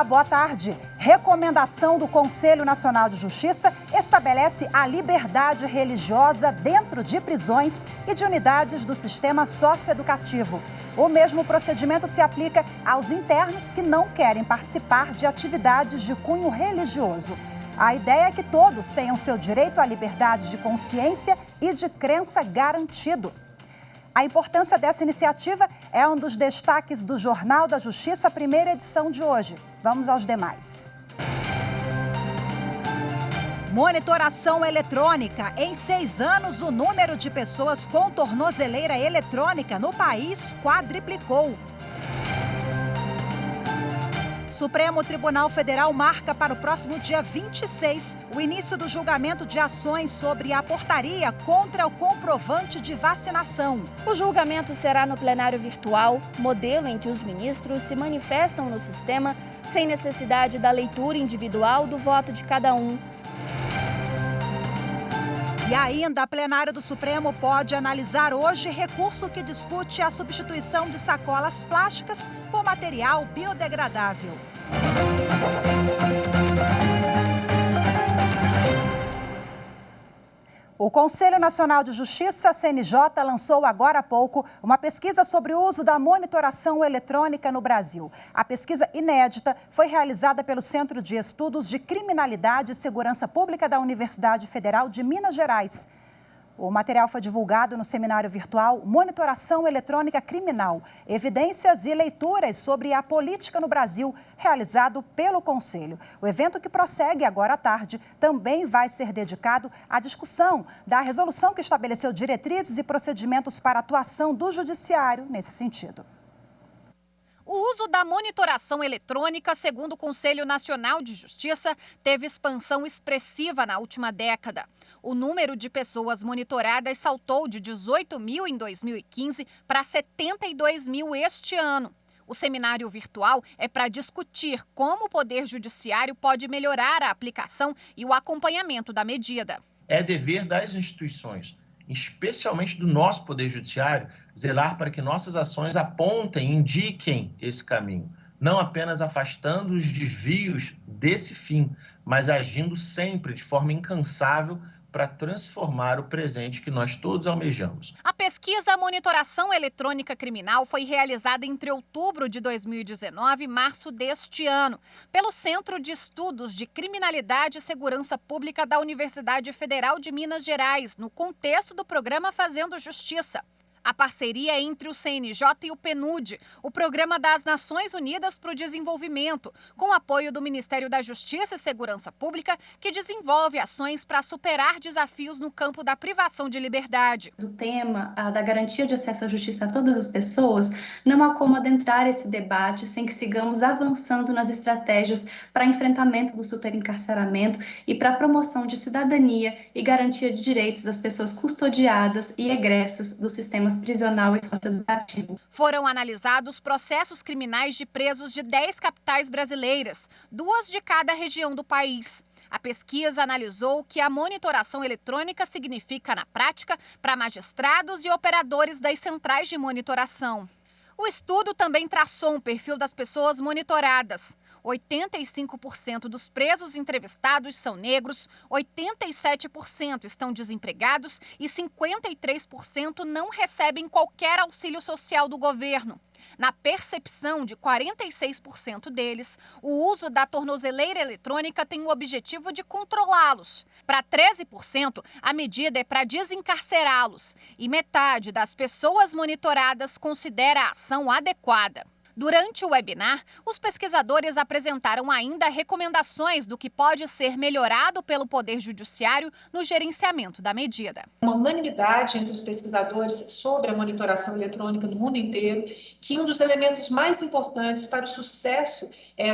Olá, boa tarde. Recomendação do Conselho Nacional de Justiça estabelece a liberdade religiosa dentro de prisões e de unidades do sistema socioeducativo. O mesmo procedimento se aplica aos internos que não querem participar de atividades de cunho religioso. A ideia é que todos tenham seu direito à liberdade de consciência e de crença garantido. A importância dessa iniciativa é um dos destaques do Jornal da Justiça, primeira edição de hoje. Vamos aos demais. Monitoração eletrônica. Em 6 anos, o número de pessoas com tornozeleira eletrônica no país quadriplicou. Supremo Tribunal Federal marca para o próximo dia 26 o início do julgamento de ações sobre a portaria contra o comprovante de vacinação. O julgamento será no plenário virtual, modelo em que os ministros se manifestam no sistema sem necessidade da leitura individual do voto de cada um. E ainda, a plenária do Supremo pode analisar hoje recurso que discute a substituição de sacolas plásticas por material biodegradável. O Conselho Nacional de Justiça, CNJ, lançou agora há pouco uma pesquisa sobre o uso da monitoração eletrônica no Brasil. A pesquisa inédita foi realizada pelo Centro de Estudos de Criminalidade e Segurança Pública da Universidade Federal de Minas Gerais. O material foi divulgado no seminário virtual Monitoração Eletrônica Criminal, Evidências e Leituras sobre a Política no Brasil, realizado pelo Conselho. O evento, que prossegue agora à tarde, também vai ser dedicado à discussão da resolução que estabeleceu diretrizes e procedimentos para a atuação do Judiciário nesse sentido. O uso da monitoração eletrônica, segundo o Conselho Nacional de Justiça, teve expansão expressiva na última década. O número de pessoas monitoradas saltou de 18 mil em 2015 para 72 mil este ano. O seminário virtual é para discutir como o Poder Judiciário pode melhorar a aplicação e o acompanhamento da medida. É dever das instituições, especialmente do nosso Poder Judiciário, zelar para que nossas ações apontem, indiquem esse caminho, não apenas afastando os desvios desse fim, mas agindo sempre de forma incansável para transformar o presente que nós todos almejamos. A pesquisa Monitoração Eletrônica Criminal foi realizada entre outubro de 2019 e março deste ano, pelo Centro de Estudos de Criminalidade e Segurança Pública da Universidade Federal de Minas Gerais, no contexto do programa Fazendo Justiça. A parceria é entre o CNJ e o PNUD, o Programa das Nações Unidas para o Desenvolvimento, com apoio do Ministério da Justiça e Segurança Pública, que desenvolve ações para superar desafios no campo da privação de liberdade. Do tema da garantia de acesso à justiça a todas as pessoas, não há como adentrar esse debate sem que sigamos avançando nas estratégias para enfrentamento do superencarceramento e para a promoção de cidadania e garantia de direitos das pessoas custodiadas e egressas do sistema prisional e socioeducativo. Foram analisados processos criminais de presos de 10 capitais brasileiras, 2 de cada região do país. A pesquisa analisou o que a monitoração eletrônica significa na prática para magistrados e operadores das centrais de monitoração. O estudo também traçou um perfil das pessoas monitoradas. 85% dos presos entrevistados são negros, 87% estão desempregados e 53% não recebem qualquer auxílio social do governo. Na percepção de 46% deles, o uso da tornozeleira eletrônica tem o objetivo de controlá-los. Para 13%, a medida é para desencarcerá-los e metade das pessoas monitoradas considera a ação adequada. Durante o webinar, os pesquisadores apresentaram ainda recomendações do que pode ser melhorado pelo Poder Judiciário no gerenciamento da medida. Uma unanimidade entre os pesquisadores sobre a monitoração eletrônica no mundo inteiro, que um dos elementos mais importantes para o sucesso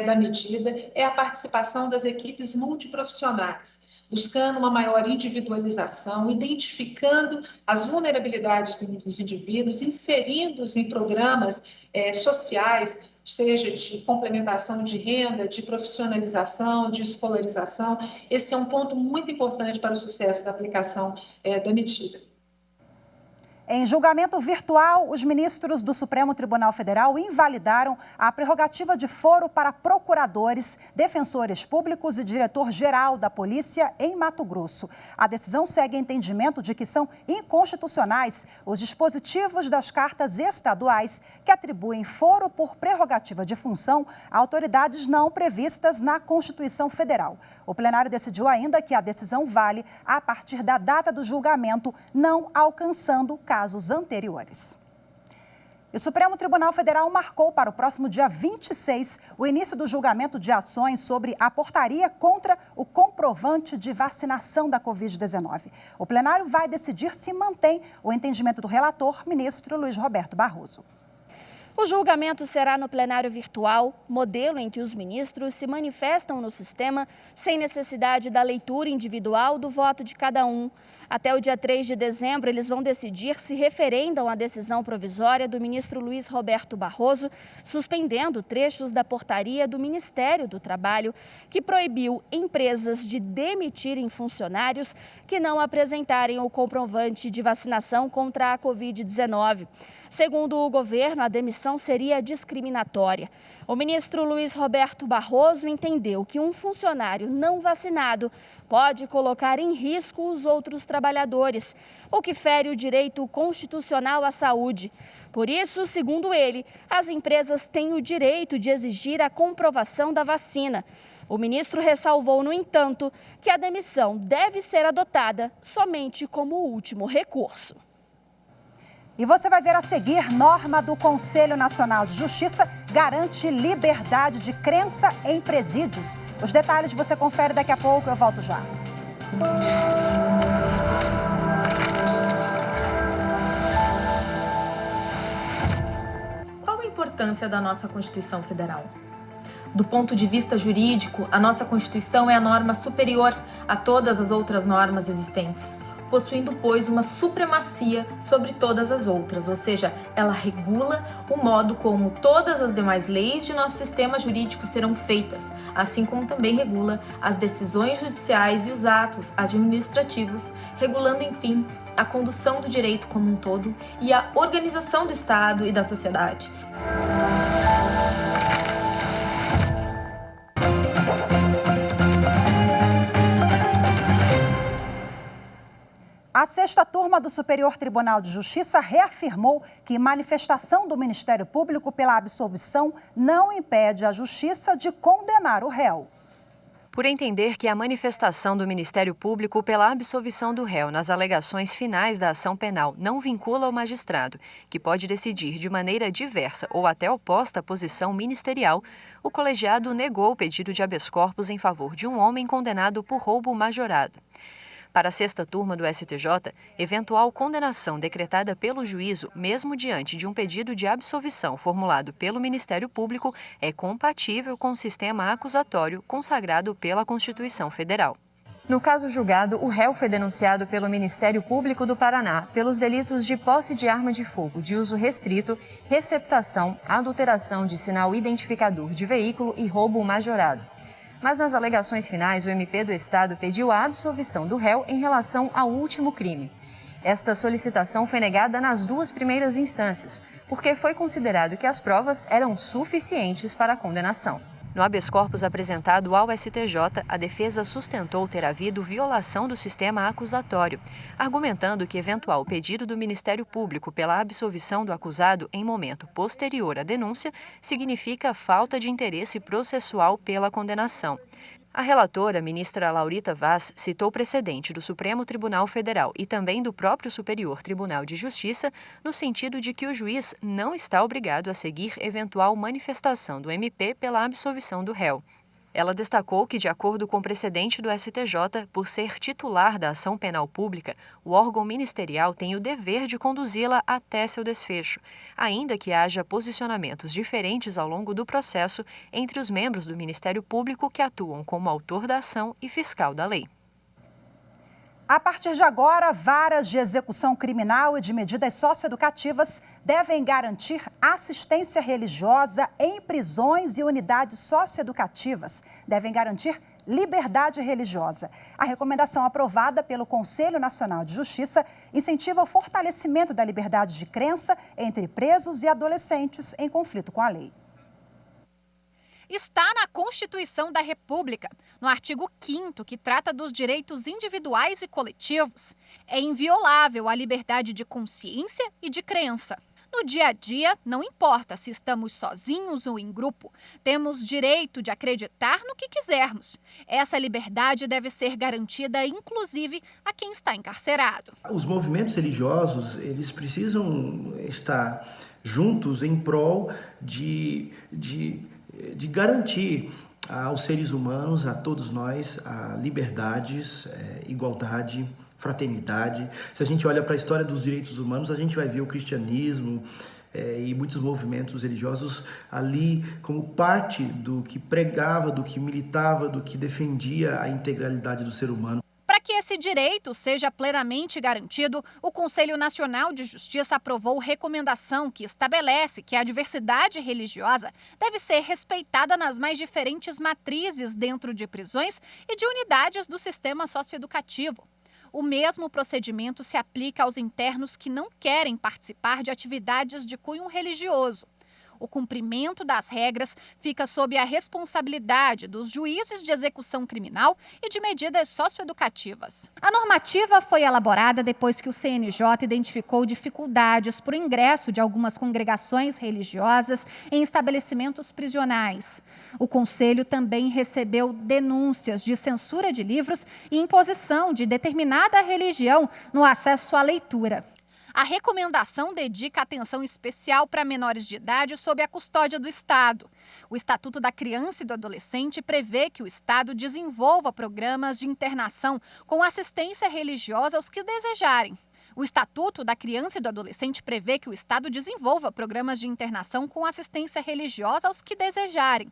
da medida é a participação das equipes multiprofissionais, buscando uma maior individualização, identificando as vulnerabilidades dos indivíduos, inserindo-os em programas sociais, seja de complementação de renda, de profissionalização, de escolarização. Esse é um ponto muito importante para o sucesso da aplicação da medida. Em julgamento virtual, os ministros do Supremo Tribunal Federal invalidaram a prerrogativa de foro para procuradores, defensores públicos e diretor-geral da Polícia em Mato Grosso. A decisão segue entendimento de que são inconstitucionais os dispositivos das cartas estaduais que atribuem foro por prerrogativa de função a autoridades não previstas na Constituição Federal. O plenário decidiu ainda que a decisão vale a partir da data do julgamento, não alcançando casos anteriores. O Supremo Tribunal Federal marcou para o próximo dia 26 o início do julgamento de ações sobre a portaria contra o comprovante de vacinação da Covid-19. O plenário vai decidir se mantém o entendimento do relator, ministro Luiz Roberto Barroso. O julgamento será no plenário virtual, modelo em que os ministros se manifestam no sistema sem necessidade da leitura individual do voto de cada um. Até o dia 3 de dezembro, eles vão decidir se referendam a decisão provisória do ministro Luiz Roberto Barroso, suspendendo trechos da portaria do Ministério do Trabalho, que proibiu empresas de demitirem funcionários que não apresentarem o comprovante de vacinação contra a Covid-19. Segundo o governo, a demissão seria discriminatória. O ministro Luiz Roberto Barroso entendeu que um funcionário não vacinado pode colocar em risco os outros trabalhadores, o que fere o direito constitucional à saúde. Por isso, segundo ele, as empresas têm o direito de exigir a comprovação da vacina. O ministro ressalvou, no entanto, que a demissão deve ser adotada somente como último recurso. E você vai ver a seguir: norma do Conselho Nacional de Justiça garante liberdade de crença em presídios. Os detalhes você confere daqui a pouco, eu volto já. Qual a importância da nossa Constituição Federal? Do ponto de vista jurídico, a nossa Constituição é a norma superior a todas as outras normas existentes, possuindo, pois, uma supremacia sobre todas as outras, ou seja, ela regula o modo como todas as demais leis de nosso sistema jurídico serão feitas, assim como também regula as decisões judiciais e os atos administrativos, regulando, enfim, a condução do direito como um todo e a organização do Estado e da sociedade. A sexta turma do Superior Tribunal de Justiça reafirmou que manifestação do Ministério Público pela absolvição não impede a Justiça de condenar o réu. Por entender que a manifestação do Ministério Público pela absolvição do réu nas alegações finais da ação penal não vincula o magistrado, que pode decidir de maneira diversa ou até oposta à posição ministerial, o colegiado negou o pedido de habeas corpus em favor de um homem condenado por roubo majorado. Para a sexta turma do STJ, eventual condenação decretada pelo juízo, mesmo diante de um pedido de absolvição formulado pelo Ministério Público, é compatível com o sistema acusatório consagrado pela Constituição Federal. No caso julgado, o réu foi denunciado pelo Ministério Público do Paraná pelos delitos de posse de arma de fogo de uso restrito, receptação, adulteração de sinal identificador de veículo e roubo majorado. Mas nas alegações finais, o MP do Estado pediu a absolvição do réu em relação ao último crime. Esta solicitação foi negada nas duas primeiras instâncias, porque foi considerado que as provas eram suficientes para a condenação. No habeas corpus apresentado ao STJ, a defesa sustentou ter havido violação do sistema acusatório, argumentando que eventual pedido do Ministério Público pela absolvição do acusado em momento posterior à denúncia significa falta de interesse processual pela condenação. A relatora, ministra Laurita Vaz, citou precedente do Supremo Tribunal Federal e também do próprio Superior Tribunal de Justiça, no sentido de que o juiz não está obrigado a seguir eventual manifestação do MP pela absolvição do réu. Ela destacou que, de acordo com o precedente do STJ, por ser titular da ação penal pública, o órgão ministerial tem o dever de conduzi-la até seu desfecho, ainda que haja posicionamentos diferentes ao longo do processo entre os membros do Ministério Público que atuam como autor da ação e fiscal da lei. A partir de agora, varas de execução criminal e de medidas socioeducativas devem garantir assistência religiosa em prisões e unidades socioeducativas. Devem garantir liberdade religiosa. A recomendação aprovada pelo Conselho Nacional de Justiça incentiva o fortalecimento da liberdade de crença entre presos e adolescentes em conflito com a lei. Está na Constituição da República, no artigo 5º, que trata dos direitos individuais e coletivos. É inviolável a liberdade de consciência e de crença. No dia a dia, não importa se estamos sozinhos ou em grupo, temos direito de acreditar no que quisermos. Essa liberdade deve ser garantida, inclusive, a quem está encarcerado. Os movimentos religiosos, eles precisam estar juntos em prol de garantir aos seres humanos, a todos nós, a liberdades, igualdade, fraternidade. Se a gente olha para a história dos direitos humanos, a gente vai ver o cristianismo e muitos movimentos religiosos ali como parte do que pregava, do que militava, do que defendia a integralidade do ser humano. Para que esse direito seja plenamente garantido, o Conselho Nacional de Justiça aprovou recomendação que estabelece que a diversidade religiosa deve ser respeitada nas mais diferentes matrizes dentro de prisões e de unidades do sistema socioeducativo. O mesmo procedimento se aplica aos internos que não querem participar de atividades de cunho religioso. O cumprimento das regras fica sob a responsabilidade dos juízes de execução criminal e de medidas socioeducativas. A normativa foi elaborada depois que o CNJ identificou dificuldades para o ingresso de algumas congregações religiosas em estabelecimentos prisionais. O Conselho também recebeu denúncias de censura de livros e imposição de determinada religião no acesso à leitura. A recomendação dedica atenção especial para menores de idade sob a custódia do Estado. O Estatuto da Criança e do Adolescente prevê que o Estado desenvolva programas de internação com assistência religiosa aos que desejarem. O Estatuto da Criança e do Adolescente prevê que o Estado desenvolva programas de internação com assistência religiosa aos que desejarem.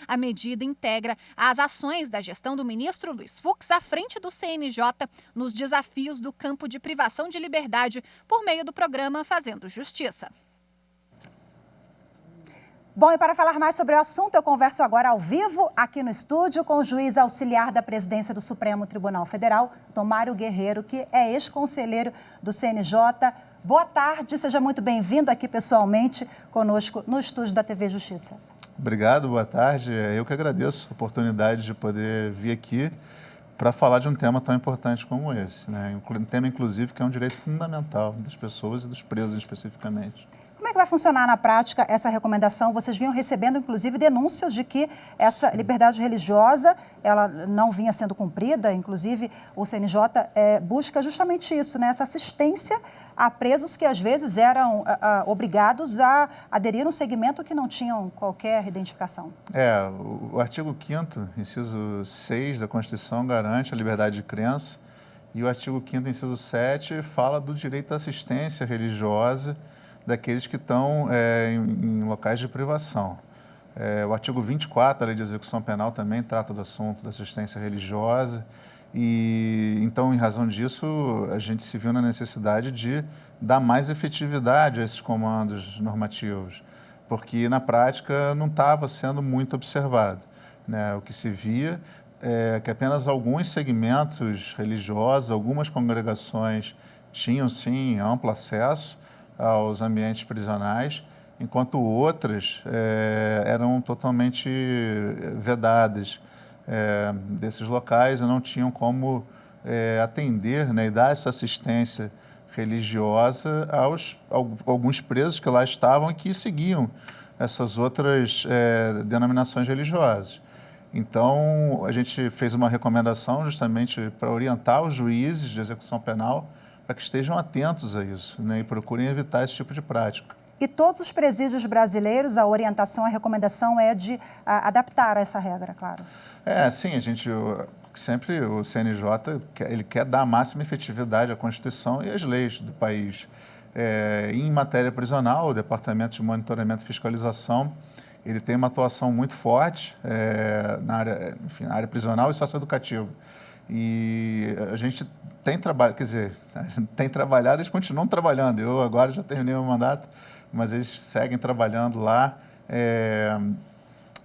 A medida integra as ações da gestão do ministro Luiz Fux à frente do CNJ nos desafios do campo de privação de liberdade por meio do programa Fazendo Justiça. Bom, e para falar mais sobre o assunto, eu converso agora ao vivo, aqui no estúdio, com o juiz auxiliar da presidência do Supremo Tribunal Federal, Mário Guerreiro, que é ex-conselheiro do CNJ. Boa tarde, seja muito bem-vindo aqui pessoalmente conosco no estúdio da TV Justiça. Obrigado, boa tarde. Eu que agradeço a oportunidade de poder vir aqui para falar de um tema tão importante como esse, né? Um tema, inclusive, que é um direito fundamental das pessoas e dos presos especificamente. Como é que vai funcionar na prática essa recomendação? Vocês vinham recebendo, inclusive, denúncias de que essa liberdade religiosa ela não vinha sendo cumprida. Inclusive, o CNJ busca justamente isso, né? Essa assistência a presos que, às vezes, eram obrigados a aderir a um segmento que não tinham qualquer identificação. O artigo 5º, inciso 6 da Constituição, garante a liberdade de crença. E o artigo 5º, inciso 7, fala do direito à assistência religiosa daqueles que estão em locais de privação. O artigo 24 da Lei de Execução Penal também trata do assunto da assistência religiosa e, então, em razão disso, a gente se viu na necessidade de dar mais efetividade a esses comandos normativos, porque, na prática, não estava sendo muito observado, né? O que se via é que apenas alguns segmentos religiosos, algumas congregações tinham, sim, amplo acesso aos ambientes prisionais, enquanto outras eram totalmente vedadas desses locais e não tinham como atender, né, e dar essa assistência religiosa aos alguns presos que lá estavam e que seguiam essas outras denominações religiosas. Então, a gente fez uma recomendação justamente para orientar os juízes de execução penal para que estejam atentos a isso, né, e procurem evitar esse tipo de prática. E todos os presídios brasileiros, a orientação, a recomendação é de adaptar essa regra, claro. Sim, sempre o CNJ ele quer dar a máxima efetividade à Constituição e às leis do país. Em matéria prisional, o Departamento de Monitoramento e Fiscalização ele tem uma atuação muito forte na área prisional e socioeducativa. E a gente tem trabalhado, eles continuam trabalhando. Eu agora já terminei o mandato, mas eles seguem trabalhando lá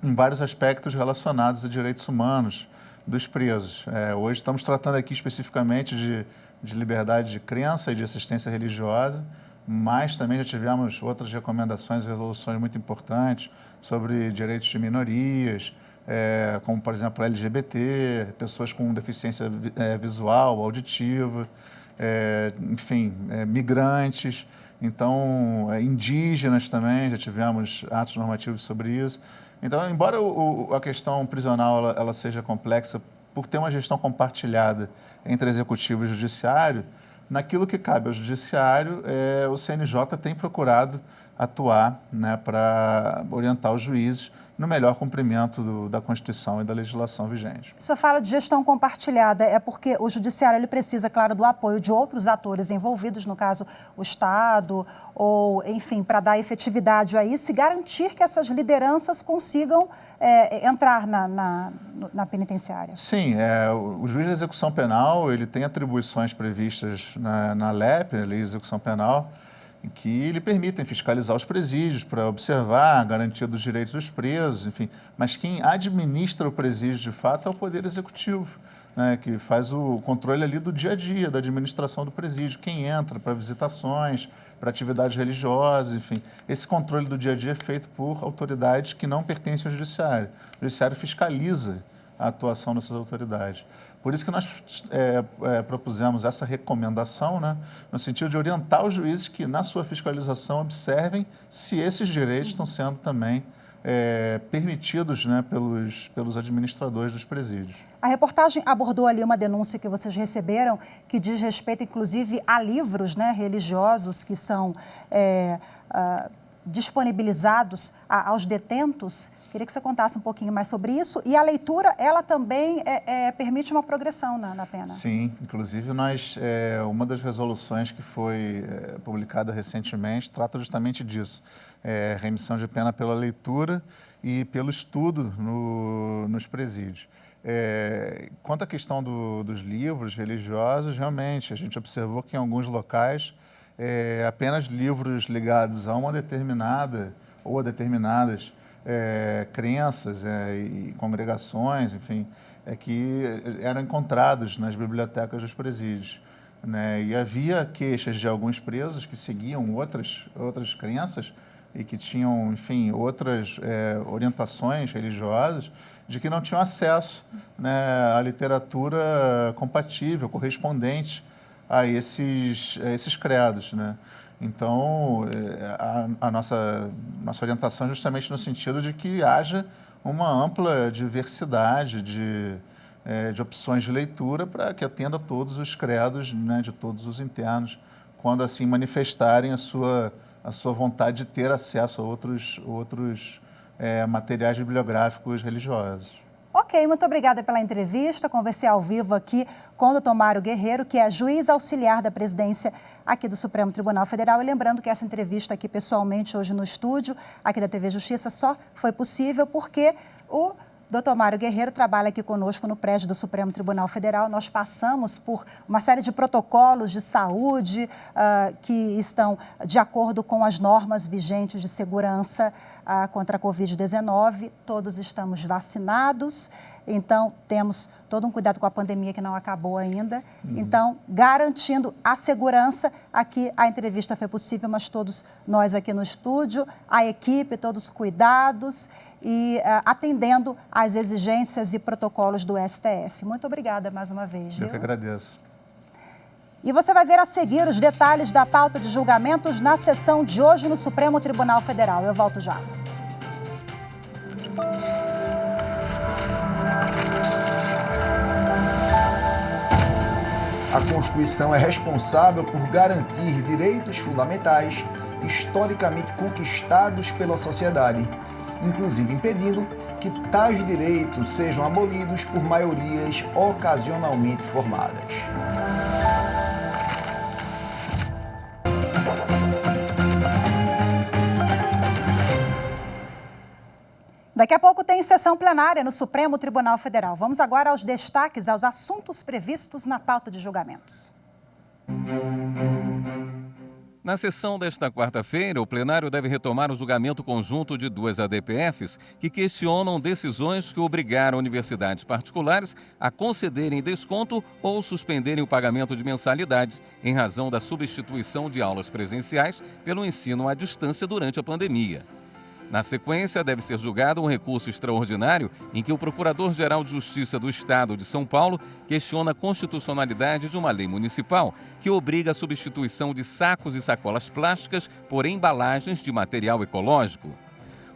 em vários aspectos relacionados a direitos humanos, dos presos. Hoje estamos tratando aqui especificamente de liberdade de crença e de assistência religiosa, mas também já tivemos outras recomendações e resoluções muito importantes sobre direitos de minorias, como, por exemplo, LGBT, pessoas com deficiência visual, auditiva, enfim, migrantes, então, indígenas também, já tivemos atos normativos sobre isso. Então, embora a questão prisional ela seja complexa por ter uma gestão compartilhada entre executivo e judiciário, naquilo que cabe ao judiciário, o CNJ tem procurado atuar, né, para orientar os juízes no melhor cumprimento da Constituição e da legislação vigente. O senhor fala de gestão compartilhada, é porque o judiciário ele precisa, claro, do apoio de outros atores envolvidos, no caso o Estado, ou, enfim, para dar efetividade a isso e garantir que essas lideranças consigam entrar na penitenciária. Sim, o juiz de execução penal ele tem atribuições previstas na LEP, a Lei de Execução Penal, que lhe permitem fiscalizar os presídios para observar a garantia dos direitos dos presos, enfim. Mas quem administra o presídio, de fato, é o Poder Executivo, né, que faz o controle ali do dia a dia, da administração do presídio. Quem entra para visitações, para atividades religiosas, enfim. Esse controle do dia a dia é feito por autoridades que não pertencem ao Judiciário. O Judiciário fiscaliza a atuação dessas autoridades. Por isso que nós propusemos essa recomendação, né, no sentido de orientar os juízes que, na sua fiscalização, observem se esses direitos estão sendo também permitidos, né, pelos administradores dos presídios. A reportagem abordou ali uma denúncia que vocês receberam, que diz respeito, inclusive, a livros, né, religiosos que são disponibilizados aos detentos. Queria que você contasse um pouquinho mais sobre isso. E a leitura, ela também permite uma progressão na pena. Sim, inclusive uma das resoluções que foi publicada recentemente trata justamente disso. Remissão de pena pela leitura e pelo estudo nos presídios. Quanto à questão dos livros religiosos, realmente, a gente observou que em alguns locais apenas livros ligados a uma determinada ou a determinadas crenças e congregações, enfim, que eram encontrados nas bibliotecas dos presídios, né? E havia queixas de alguns presos que seguiam outras crenças e que tinham, enfim, outras orientações religiosas, de que não tinham acesso, né, à literatura compatível, correspondente a esses credos, né? Então, a nossa orientação é justamente no sentido de que haja uma ampla diversidade de opções de leitura para que atenda a todos os credos, né, de todos os internos, quando assim manifestarem a sua vontade de ter acesso a outros materiais bibliográficos religiosos. Ok, muito obrigada pela entrevista. Conversei ao vivo aqui com o Dr. Mário Guerreiro, que é juiz auxiliar da presidência aqui do Supremo Tribunal Federal. E lembrando que essa entrevista aqui pessoalmente hoje no estúdio, aqui da TV Justiça, só foi possível porque o Dr. Mário Guerreiro trabalha aqui conosco no prédio do Supremo Tribunal Federal. Nós passamos por uma série de protocolos de saúde que estão de acordo com as normas vigentes de segurança contra a Covid-19. Todos estamos vacinados, então temos todo um cuidado com a pandemia que não acabou ainda. Então, garantindo a segurança, aqui a entrevista foi possível, mas todos nós aqui no estúdio, a equipe, todos os cuidados e atendendo às exigências e protocolos do STF. Muito obrigada mais uma vez. Eu que agradeço. E você vai ver a seguir os detalhes da pauta de julgamentos na sessão de hoje no Supremo Tribunal Federal. Eu volto já. A Constituição é responsável por garantir direitos fundamentais historicamente conquistados pela sociedade, inclusive impedindo que tais direitos sejam abolidos por maiorias ocasionalmente formadas. Daqui a pouco tem sessão plenária no Supremo Tribunal Federal. Vamos agora aos destaques, aos assuntos previstos na pauta de julgamentos. Na sessão desta quarta-feira, o plenário deve retomar o julgamento conjunto de 2 ADPFs que questionam decisões que obrigaram universidades particulares a concederem desconto ou suspenderem o pagamento de mensalidades em razão da substituição de aulas presenciais pelo ensino à distância durante a pandemia. Na sequência, deve ser julgado um recurso extraordinário em que o Procurador-Geral de Justiça do Estado de São Paulo questiona a constitucionalidade de uma lei municipal que obriga a substituição de sacos e sacolas plásticas por embalagens de material ecológico.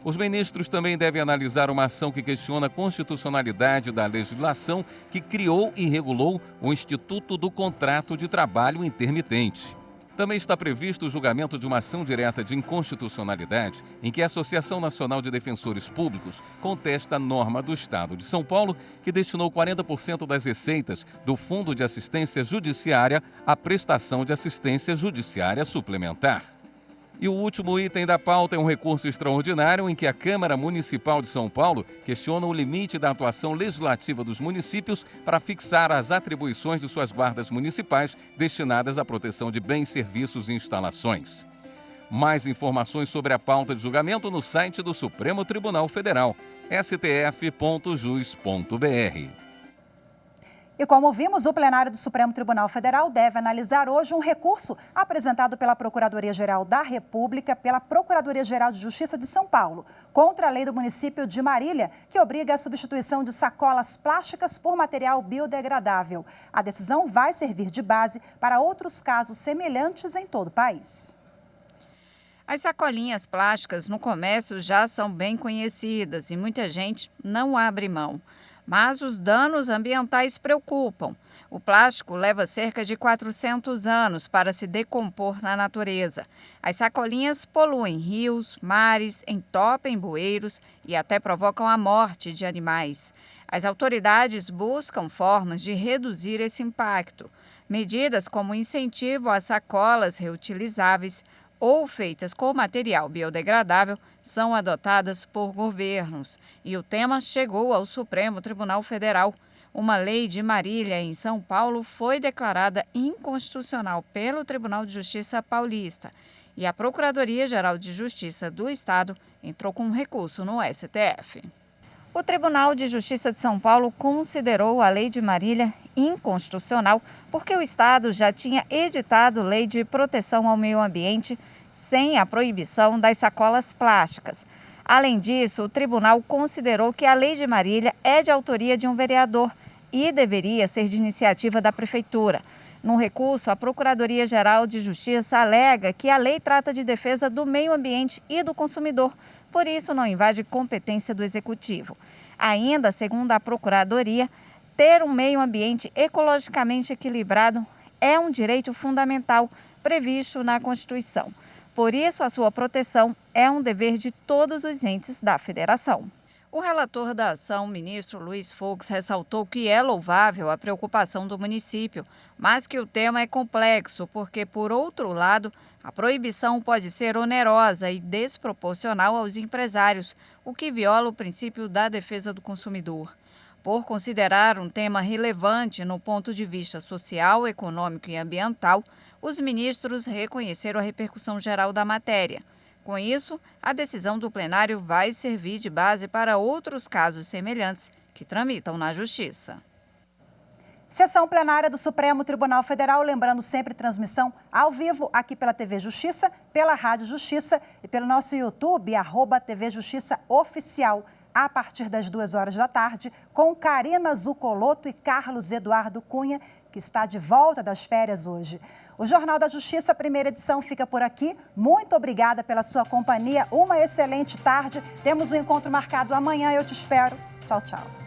Os ministros também devem analisar uma ação que questiona a constitucionalidade da legislação que criou e regulou o Instituto do Contrato de Trabalho Intermitente. Também está previsto o julgamento de uma ação direta de inconstitucionalidade em que a Associação Nacional de Defensores Públicos contesta a norma do Estado de São Paulo que destinou 40% das receitas do Fundo de Assistência Judiciária à prestação de assistência judiciária suplementar. E o último item da pauta é um recurso extraordinário em que a Câmara Municipal de São Paulo questiona o limite da atuação legislativa dos municípios para fixar as atribuições de suas guardas municipais destinadas à proteção de bens, serviços e instalações. Mais informações sobre a pauta de julgamento no site do Supremo Tribunal Federal, stf.jus.br. E como vimos, o plenário do Supremo Tribunal Federal deve analisar hoje um recurso apresentado pela Procuradoria-Geral da República, pela Procuradoria-Geral de Justiça de São Paulo, contra a lei do município de Marília, que obriga a substituição de sacolas plásticas por material biodegradável. A decisão vai servir de base para outros casos semelhantes em todo o país. As sacolinhas plásticas no comércio já são bem conhecidas e muita gente não abre mão. Mas os danos ambientais preocupam. O plástico leva cerca de 400 anos para se decompor na natureza. As sacolinhas poluem rios, mares, entopem bueiros e até provocam a morte de animais. As autoridades buscam formas de reduzir esse impacto. Medidas como incentivo a sacolas reutilizáveis ou feitas com material biodegradável são adotadas por governos. E o tema chegou ao Supremo Tribunal Federal. Uma lei de Marília, em São Paulo, foi declarada inconstitucional pelo Tribunal de Justiça paulista. E a Procuradoria-Geral de Justiça do Estado entrou com um recurso no STF. O Tribunal de Justiça de São Paulo considerou a lei de Marília inconstitucional porque o Estado já tinha editado lei de proteção ao meio ambiente sem a proibição das sacolas plásticas. Além disso, o tribunal considerou que a lei de Marília é de autoria de um vereador e deveria ser de iniciativa da Prefeitura. No recurso, a Procuradoria-Geral de Justiça alega que a lei trata de defesa do meio ambiente e do consumidor, por isso não invade competência do Executivo. Ainda, segundo a Procuradoria, ter um meio ambiente ecologicamente equilibrado é um direito fundamental previsto na Constituição. Por isso, a sua proteção é um dever de todos os entes da Federação. O relator da ação, ministro Luiz Fux, ressaltou que é louvável a preocupação do município, mas que o tema é complexo porque, por outro lado, a proibição pode ser onerosa e desproporcional aos empresários, o que viola o princípio da defesa do consumidor. Por considerar um tema relevante no ponto de vista social, econômico e ambiental, os ministros reconheceram a repercussão geral da matéria. Com isso, a decisão do plenário vai servir de base para outros casos semelhantes que tramitam na Justiça. Sessão plenária do Supremo Tribunal Federal, lembrando sempre transmissão ao vivo aqui pela TV Justiça, pela Rádio Justiça e pelo nosso YouTube, @TV Justiça Oficial, a partir das 2 horas da tarde, com Karina Zucoloto e Carlos Eduardo Cunha, que está de volta das férias hoje. O Jornal da Justiça, primeira edição, fica por aqui. Muito obrigada pela sua companhia. Uma excelente tarde. Temos um encontro marcado amanhã. Eu te espero. Tchau, tchau.